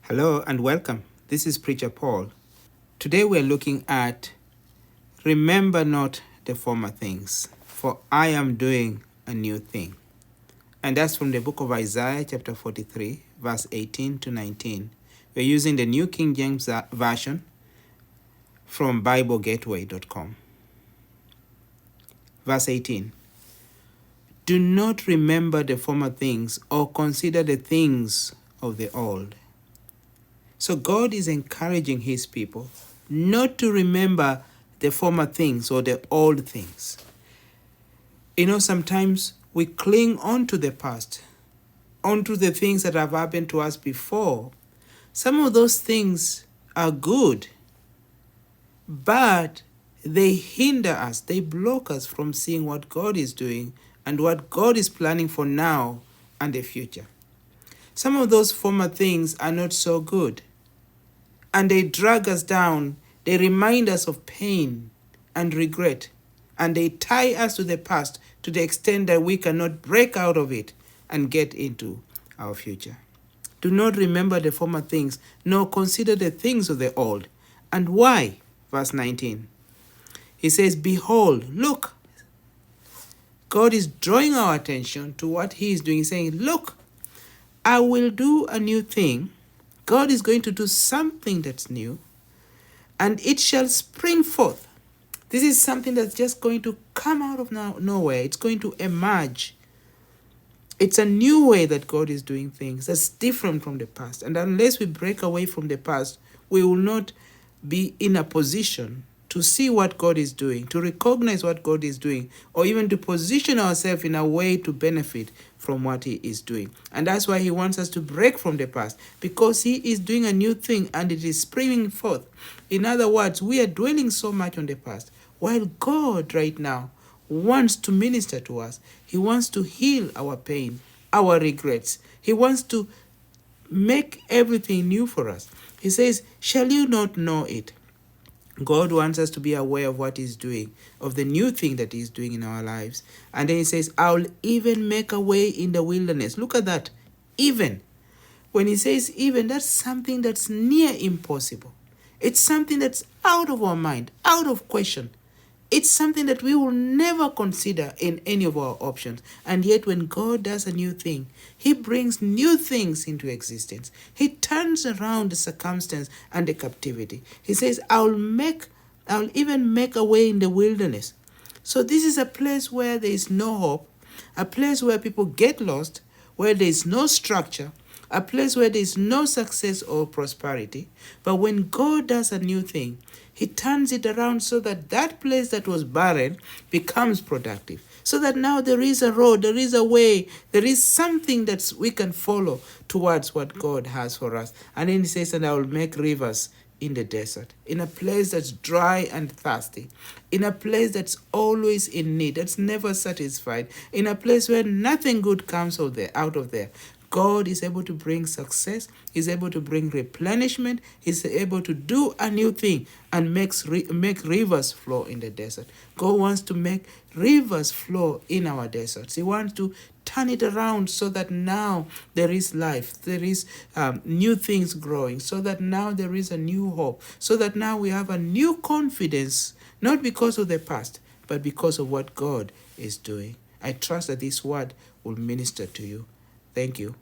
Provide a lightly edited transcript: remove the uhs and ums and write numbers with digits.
Hello and welcome. This is Preacher Paul. Today we're looking at Remember not the former things, for I am doing a new thing. And that's from the book of Isaiah chapter 43, verse 18 to 19. We're using the New King James Version from BibleGateway.com. Verse 18. Do not remember the former things or consider the things of the old. So God is encouraging his people not to remember the former things or the old things. Sometimes we cling on to the past, onto the things that have happened to us before. Some of those things are good, but they hinder us, they block us from seeing what God is doing and what God is planning for now and the future. Some of those former things are not so good, and they drag us down. They remind us of pain and regret, and they tie us to the past to the extent that we cannot break out of it and get into our future. Do not remember the former things, nor consider the things of the old. And why? Verse 19. He says, behold, look. God is drawing our attention to what he is doing. He's saying, look, I will do a new thing. God is going to do something that's new, and it shall spring forth. This is something that's just going to come out of nowhere. It's going to emerge. It's a new way that God is doing things that's different from the past. And unless we break away from the past, we will not be in a position to see what God is doing, to recognize what God is doing, or even to position ourselves in a way to benefit from what he is doing. And that's why he wants us to break from the past, because he is doing a new thing and it is springing forth. In other words, we are dwelling so much on the past, while God right now wants to minister to us. He wants to heal our pain, our regrets. He wants to make everything new for us. He says, shall you not know it? God wants us to be aware of what he's doing, of the new thing that he's doing in our lives. And then he says, I'll even make a way in the wilderness. Look at that. Even. When he says even, that's something that's near impossible. It's something that's out of our mind, out of question. It's something that we will never consider in any of our options. And yet when God does a new thing, he brings new things into existence. He turns around the circumstance and the captivity. He says, I'll even make a way in the wilderness. So this is a place where there is no hope, a place where people get lost, where there is no structure, a place where there is no success or prosperity. But when God does a new thing, he turns it around so that that place that was barren becomes productive. So that now there is a road, there is a way, there is something that we can follow towards what God has for us. And then he says, and I will make rivers in the desert, in a place that's dry and thirsty, in a place that's always in need, that's never satisfied, in a place where nothing good comes out of there. God is able to bring success. He's able to bring replenishment. He's able to do a new thing and make rivers flow in the desert. God wants to make rivers flow in our deserts. He wants to turn it around so that now there is life. There is new things growing. So that now there is a new hope. So that now we have a new confidence, not because of the past, but because of what God is doing. I trust that this word will minister to you. Thank you.